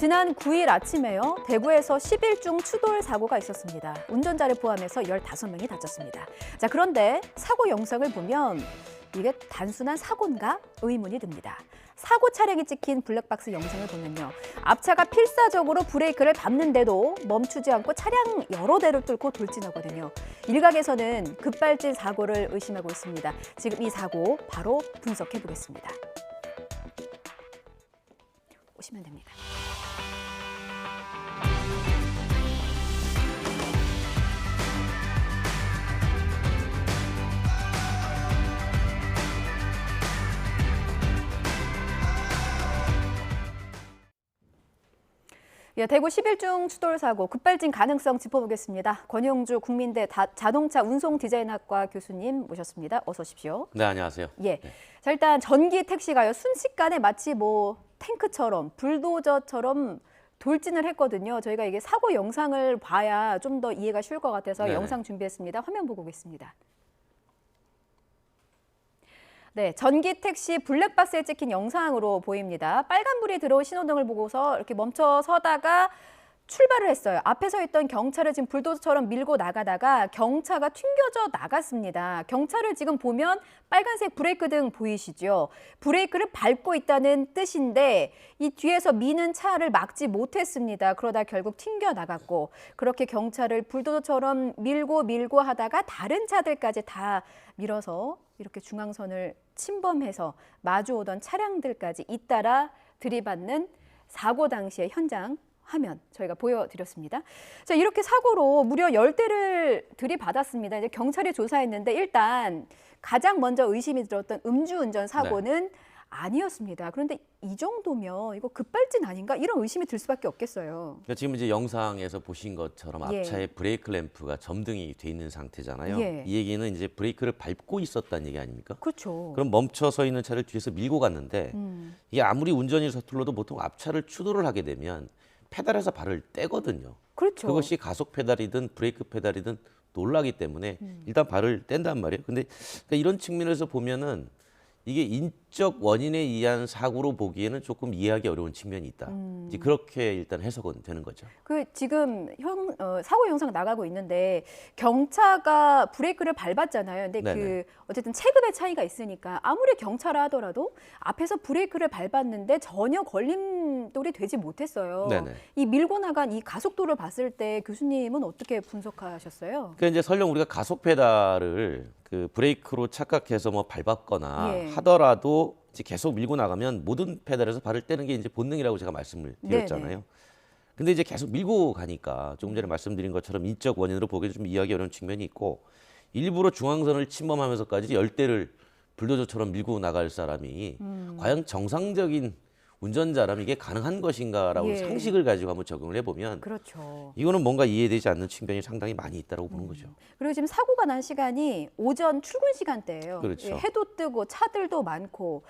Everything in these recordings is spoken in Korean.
지난 9일 아침에요. 대구에서 10일 중 추돌 사고가 있었습니다. 운전자를 포함해서 15명이 다쳤습니다. 자, 그런데 사고 영상을 보면 이게 단순한 사고인가 의문이 듭니다. 사고 차량이 찍힌 블랙박스 영상을 보면요. 앞차가 필사적으로 브레이크를 밟는데도 멈추지 않고 차량 여러 대를 뚫고 돌진하거든요. 일각에서는 급발진 사고를 의심하고 있습니다. 지금 이 사고 바로 분석해 보겠습니다. 오시면 됩니다. 대구 10일 중 추돌 사고 급발진 가능성 짚어보겠습니다. 권영주 국민대 자동차 운송 디자인학과 교수님 모셨습니다. 어서 오십시오. 네, 안녕하세요. 예. 자, 일단 전기 택시가요. 순식간에 마치 탱크처럼 불도저처럼 돌진을 했거든요. 저희가 이게 사고 영상을 봐야 좀 더 이해가 쉬울 것 같아서 네네. 영상 준비했습니다. 화면 보고 오겠습니다. 네, 전기 택시 블랙박스에 찍힌 영상으로 보입니다. 빨간불이 들어온 신호등을 보고서 이렇게 멈춰 서다가 출발을 했어요. 앞에 서 있던 경찰을 지금 불도저처럼 밀고 나가다가 경차가 튕겨져 나갔습니다. 경찰을 지금 보면 빨간색 브레이크 등 보이시죠? 브레이크를 밟고 있다는 뜻인데 이 뒤에서 미는 차를 막지 못했습니다. 그러다 결국 튕겨 나갔고 그렇게 경찰을 불도저처럼 밀고 하다가 다른 차들까지 다 밀어서 이렇게 중앙선을 침범해서 마주오던 차량들까지 잇따라 들이받는 사고 당시의 현장 화면 저희가 보여드렸습니다. 자, 이렇게 사고로 무려 10대를 들이받았습니다. 이제 경찰이 조사했는데 일단 가장 먼저 의심이 들었던 음주운전 사고는 아니었습니다. 그런데 이 정도면 이거 급발진 아닌가? 이런 의심이 들 수밖에 없겠어요. 그러니까 지금 이제 영상에서 보신 것처럼 앞차에 브레이크 램프가 점등이 돼 있는 상태잖아요. 이 얘기는 이제 브레이크를 밟고 있었다는 얘기 아닙니까? 그렇죠. 그럼 멈춰 서 있는 차를 뒤에서 밀고 갔는데 이게 아무리 운전이 서툴러도 보통 앞차를 추돌을 하게 되면 페달에서 발을 떼거든요. 그렇죠. 그것이 가속 페달이든 브레이크 페달이든 놀라기 때문에 일단 발을 뗀단 말이에요. 근데 그러니까 이런 측면에서 보면은 이게 인적 원인에 의한 사고로 보기에는 조금 이해하기 어려운 측면이 있다. 이제 그렇게 일단 해석은 되는 거죠. 지금 사고 영상 나가고 있는데 경차가 브레이크를 밟았잖아요. 근데 어쨌든 체급의 차이가 있으니까 아무리 경차라 하더라도 앞에서 브레이크를 밟았는데 전혀 걸림돌이 되지 못했어요. 네네. 이 밀고 나간 이 가속도를 봤을 때 교수님은 어떻게 분석하셨어요? 그러니까 이제 설령 우리가 가속 페달을 그 브레이크로 착각해서 밟았거나 하더라도 이제 계속 밀고 나가면 모든 페달에서 발을 떼는 게 이제 본능이라고 제가 말씀을 드렸잖아요. 근데 이제 계속 밀고 가니까 조금 전에 말씀드린 것처럼 인적 원인으로 보기에도 좀 이해하기 어려운 측면이 있고 일부러 중앙선을 침범하면서까지 10대를 불도저처럼 밀고 나갈 사람이 과연 정상적인 운전자라면 이게 가능한 것인가라고 상식을 가지고 한번 적용을 해보면 이거는 뭔가 이해되지 않는 측면이 상당히 많이 있다고 보는 거죠. 그리고 지금 사고가 난 시간이 오전 출근 시간대예요. 그렇죠. 해도 뜨고 차들도 많고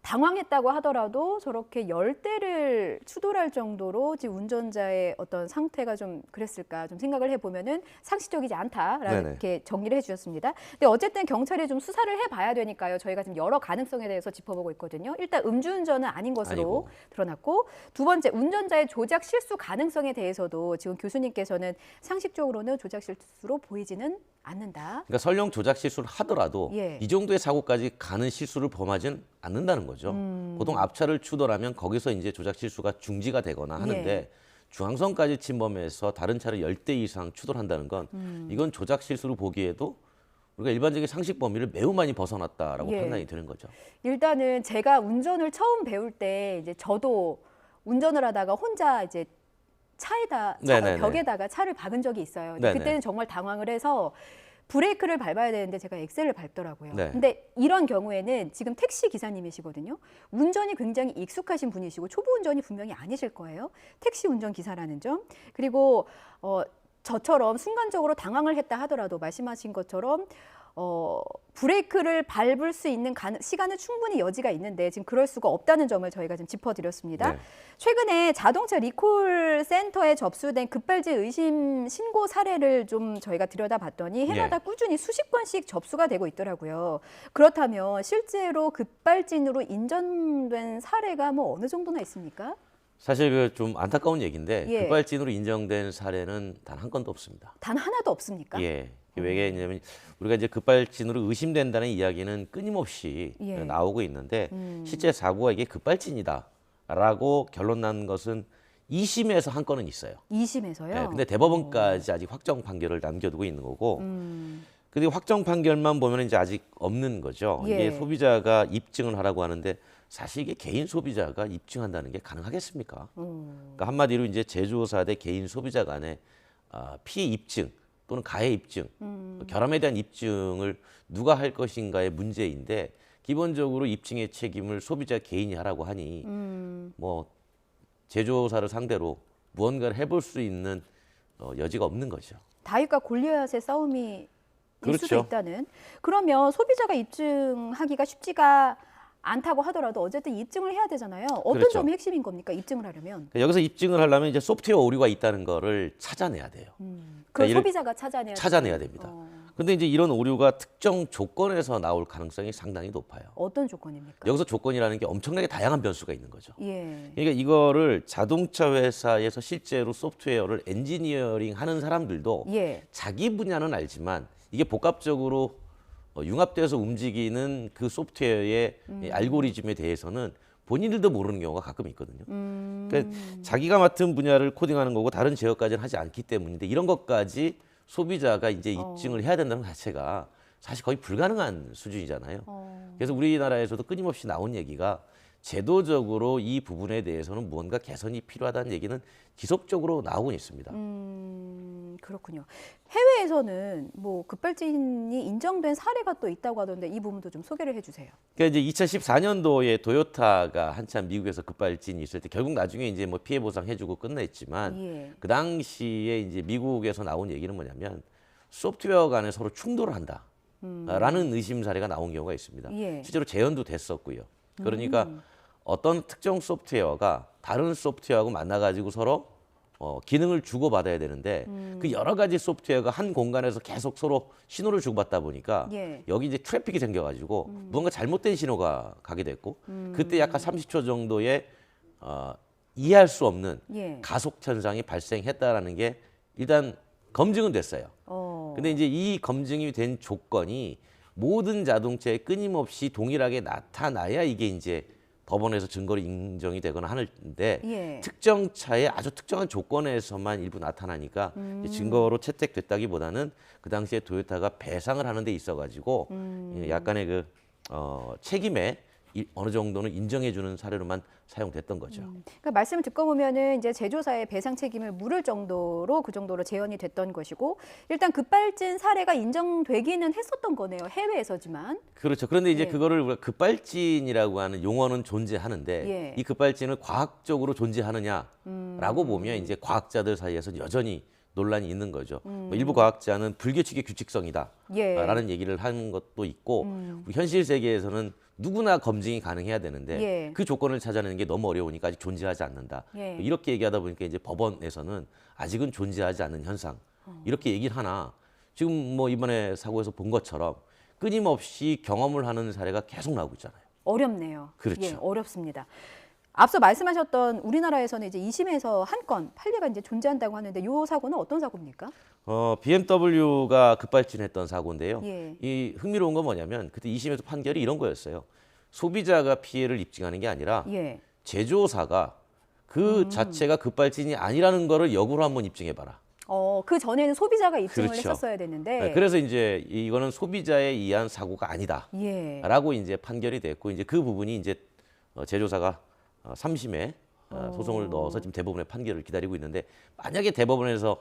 당황했다고 하더라도 저렇게 10대를 추돌할 정도로 지금 운전자의 어떤 상태가 좀 그랬을까 좀 생각을 해보면은 상식적이지 않다라는 이렇게 정리를 해주셨습니다. 근데 어쨌든 경찰이 좀 수사를 해봐야 되니까요. 저희가 지금 여러 가능성에 대해서 짚어보고 있거든요. 일단 음주운전은 아닌 것으로 드러났고 두 번째 운전자의 조작 실수 가능성에 대해서도 지금 교수님께서는 상식적으로는 조작 실수로 보이지는 않는다. 그러니까 설령 조작 실수를 하더라도 이 정도의 사고까지 가는 실수를 범하진 않는다는 거죠. 보통 앞차를 추돌하면 거기서 이제 조작 실수가 중지가 되거나 하는데 중앙선까지 침범해서 다른 차를 10대 이상 추돌한다는 건 이건 조작 실수로 보기에도 우리가 일반적인 상식 범위를 매우 많이 벗어났다라고 판단이 되는 거죠. 일단은 제가 운전을 처음 배울 때 이제 저도 운전을 하다가 혼자 이제 벽에다가 차를 박은 적이 있어요. 그때는 정말 당황을 해서 브레이크를 밟아야 되는데 제가 엑셀을 밟더라고요. 근데 이런 경우에는 지금 택시 기사님이시거든요. 운전이 굉장히 익숙하신 분이시고 초보 운전이 분명히 아니실 거예요. 택시 운전 기사라는 점. 그리고 저처럼 순간적으로 당황을 했다 하더라도 말씀하신 것처럼 브레이크를 밟을 수 있는 시간은 충분히 여지가 있는데 지금 그럴 수가 없다는 점을 저희가 지금 짚어드렸습니다. 최근에 자동차 리콜 센터에 접수된 급발진 의심 신고 사례를 좀 저희가 들여다봤더니 해마다 꾸준히 수십 건씩 접수가 되고 있더라고요. 그렇다면 실제로 급발진으로 인정된 사례가 어느 정도나 있습니까? 사실 그 좀 안타까운 얘기인데 예. 급발진으로 인정된 사례는 단 한 건도 없습니다. 단 하나도 없습니까? 예. 왜냐하면 우리가 이제 급발진으로 의심된다는 이야기는 끊임없이 예. 나오고 있는데 실제 사고가 이게 급발진이다라고 결론 난 것은 2심에서 한 건은 있어요. 2심에서요? 예. 근데 대법원까지 아직 확정 판결을 남겨두고 있는 거고. 근데 확정 판결만 보면 이제 아직 없는 거죠. 예. 이게 소비자가 입증을 하라고 하는데 사실 이게 개인 소비자가 입증한다는 게 가능하겠습니까? 그러니까 한마디로 이제 제조사 대 개인 소비자 간의 피해 입증 또는 가해 입증, 결함에 대한 입증을 누가 할 것인가의 문제인데 기본적으로 입증의 책임을 소비자 개인이 하라고 하니 뭐 제조사를 상대로 무언가를 해볼 수 있는 여지가 없는 거죠. 다윗과 골리앗의 싸움이 일 수도 그렇죠. 있다는. 그러면 소비자가 입증하기가 쉽지가 않다고 하더라도 어쨌든 입증을 해야 되잖아요. 어떤 그렇죠. 점이 핵심인 겁니까? 입증을 하려면. 그러니까 여기서 입증을 하려면 이제 소프트웨어 오류가 있다는 거를 찾아내야 돼요. 그 그러니까 소비자가 찾아내야 됩니다. 근데 이제 이런 오류가 특정 조건에서 나올 가능성이 상당히 높아요. 어떤 조건입니까? 여기서 조건이라는 게 엄청나게 다양한 변수가 있는 거죠. 예. 그러니까 이거를 자동차 회사에서 실제로 소프트웨어를 엔지니어링 하는 사람들도 예. 자기 분야는 알지만 이게 복합적으로 융합돼서 움직이는 그 소프트웨어의 이 알고리즘에 대해서는 본인들도 모르는 경우가 가끔 있거든요. 그러니까 자기가 맡은 분야를 코딩하는 거고 다른 제어까지는 하지 않기 때문인데 이런 것까지 소비자가 이제 입증을 해야 된다는 것 자체가 사실 거의 불가능한 수준이잖아요. 그래서 우리나라에서도 끊임없이 나온 얘기가 제도적으로 이 부분에 대해서는 무언가 개선이 필요하다는 얘기는 지속적으로 나오고 있습니다. 그렇군요. 해외에서는 뭐 급발진이 인정된 사례가 또 있다고 하던데 이 부분도 좀 소개를 해주세요. 그러니까 이제 2014년도에 도요타가 한참 미국에서 급발진이 있을 때 결국 나중에 이제 뭐 피해 보상 해주고 끝냈지만 예. 그 당시에 이제 미국에서 나온 얘기는 뭐냐면 소프트웨어 간에 서로 충돌을 한다. 라는 의심 사례가 나온 경우가 있습니다. 예. 실제로 재현도 됐었고요. 그러니까 어떤 특정 소프트웨어가 다른 소프트웨어하고 만나가지고 서로 기능을 주고받아야 되는데 그 여러 가지 소프트웨어가 한 공간에서 계속 서로 신호를 주고받다 보니까 예. 여기 이제 트래픽이 생겨가지고 무언가 잘못된 신호가 가게 됐고 그때 약간 30초 정도의 이해할 수 없는 예. 가속 현상이 발생했다라는 게 일단 검증은 됐어요. 근데 이제 이 검증이 된 조건이 모든 자동차에 끊임없이 동일하게 나타나야 이게 이제 법원에서 증거로 인정이 되거나 하는데 예. 특정 차에 아주 특정한 조건에서만 일부 나타나니까 이제 증거로 채택됐다기보다는 그 당시에 도요타가 배상을 하는 데 있어가지고 약간의 그 책임에 어느 정도는 인정해주는 사례로만 사용됐던 거죠. 그러니까 말씀을 듣고 보면은 이제 제조사의 배상 책임을 물을 정도로 그 정도로 재현이 됐던 것이고 일단 급발진 사례가 인정되기는 했었던 거네요. 해외에서지만. 그렇죠. 그런데 이제 예. 그거를 우리가 급발진이라고 하는 용어는 존재하는데 예. 이 급발진을 과학적으로 존재하느냐라고 보면 이제 과학자들 사이에서 여전히 논란이 있는 거죠. 뭐 일부 과학자는 불규칙의 규칙성이다. 예. 라는 얘기를 하는 것도 있고 우리 현실 세계에서는 누구나 검증이 가능해야 되는데 예. 그 조건을 찾아내는 게 너무 어려우니까 아직 존재하지 않는다. 예. 이렇게 얘기하다 보니까 이제 법원에서는 아직은 존재하지 않는 현상 이렇게 얘기를 하나 지금 뭐 이번에 사고에서 본 것처럼 끊임없이 경험을 하는 사례가 계속 나오고 있잖아요. 어렵네요. 그렇죠. 예, 어렵습니다. 앞서 말씀하셨던 우리나라에서는 이제 2심에서 한 건 판례가 이제 존재한다고 하는데 이 사고는 어떤 사고입니까? BMW가 급발진했던 사고인데요. 예. 이 흥미로운 건 뭐냐면 그때 2심에서 판결이 이런 거였어요. 소비자가 피해를 입증하는 게 아니라 예. 제조사가 그 자체가 급발진이 아니라는 거를 역으로 한번 입증해봐라. 그 전에는 소비자가 입증을 그렇죠. 했었어야 되는데. 네, 그래서 이제 이거는 소비자에 의한 사고가 아니다. 예. 라고 이제 판결이 됐고 이제 그 부분이 이제 제조사가 3심에 소송을 넣어서 지금 대법원의 판결을 기다리고 있는데 만약에 대법원에서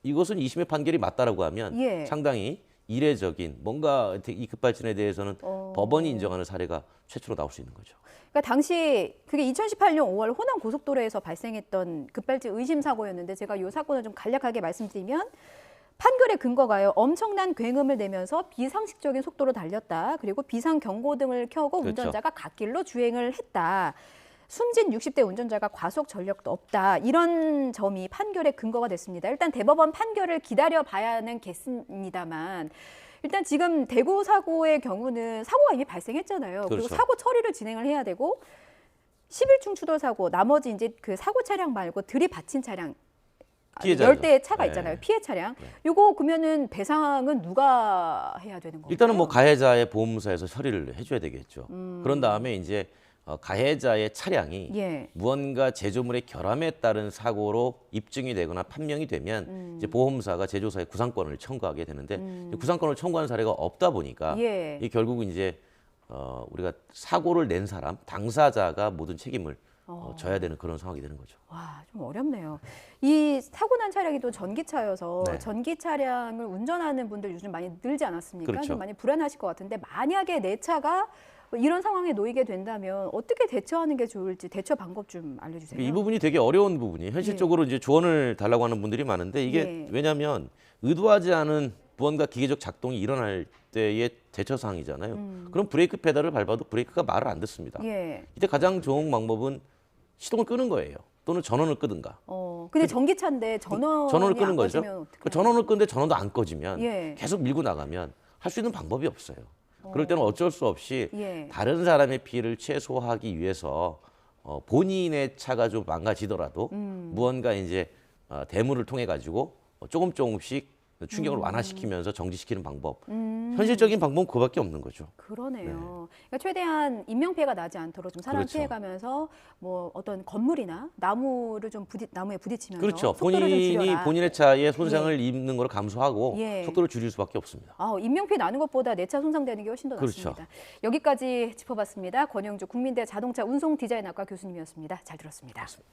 이것은 2심의 판결이 맞다라고 하면 예. 상당히 이례적인 뭔가 이 급발진에 대해서는 법원이 인정하는 사례가 최초로 나올 수 있는 거죠. 그러니까 당시 그게 2018년 5월 호남 고속도로에서 발생했던 급발진 의심 사고였는데 제가 이 사건을 좀 간략하게 말씀드리면 판결의 근거가요. 엄청난 굉음을 내면서 비상식적인 속도로 달렸다. 그리고 비상 경고등을 켜고 그렇죠. 운전자가 갓길로 주행을 했다. 숨진 60대 운전자가 과속 전력도 없다. 이런 점이 판결의 근거가 됐습니다. 일단 대법원 판결을 기다려봐야는 겠습니다만 일단 지금 대구 사고의 경우는 사고가 이미 발생했잖아요. 그렇죠. 그리고 사고 처리를 진행을 해야 되고 11중 추돌 사고, 나머지 이제 그 사고 차량 말고 들이받친 차량, 피해자죠. 10대의 차가 네. 있잖아요. 피해 차량. 요거 그러면은 배상은 누가 해야 되는 건가요? 일단은 뭐 가해자의 보험사에서 처리를 해줘야 되겠죠. 그런 다음에 이제 가해자의 차량이 예. 무언가 제조물의 결함에 따른 사고로 입증이 되거나 판명이 되면 이제 보험사가 제조사의 구상권을 청구하게 되는데 구상권을 청구하는 사례가 없다 보니까 예. 이 결국은 이제 우리가 사고를 낸 사람 당사자가 모든 책임을 져야 되는 그런 상황이 되는 거죠. 와, 좀 어렵네요. 이 사고 난 차량이 또 전기차여서 네. 전기 차량을 운전하는 분들 요즘 많이 늘지 않았습니까? 그렇죠. 좀 많이 불안하실 것 같은데 만약에 내 차가 이런 상황에 놓이게 된다면 어떻게 대처하는 게 좋을지 대처 방법 좀 알려주세요. 이 부분이 되게 어려운 부분이에요. 현실적으로 이제 조언을 달라고 하는 분들이 많은데 이게 예. 왜냐하면 의도하지 않은 무언가 기계적 작동이 일어날 때의 대처 사항이잖아요. 그럼 브레이크 페달을 밟아도 브레이크가 말을 안 듣습니다. 예. 이때 가장 좋은 방법은 시동을 끄는 거예요. 또는 전원을 끄든가. 근데 전기차인데 전원을 끄는 거죠. 어떡해요? 전원을 끄는데 전원도 안 꺼지면 예. 계속 밀고 나가면 할 수 있는 방법이 없어요. 그럴 때는 어쩔 수 없이 예. 다른 사람의 피해를 최소화하기 위해서 본인의 차가 좀 망가지더라도 무언가 이제 대물을 통해 가지고 조금씩 충격을 완화시키면서 정지시키는 방법. 현실적인 방법은 그밖에 없는 거죠. 그러네요. 그러니까 최대한 인명피해가 나지 않도록 좀 사람 그렇죠. 피해가면서 뭐 어떤 건물이나 나무에 부딪히면서 그렇죠. 속도를 좀 본인이 줄여라. 본인의 차에 손상을 입는 걸 감수하고 예. 속도를 줄일 수밖에 없습니다. 인명피해 나는 것보다 내 차 손상되는 게 훨씬 더 그렇죠. 낫습니다. 여기까지 짚어봤습니다. 권영주 국민대 자동차 운송 디자인학과 교수님이었습니다. 잘 들었습니다. 맞습니다.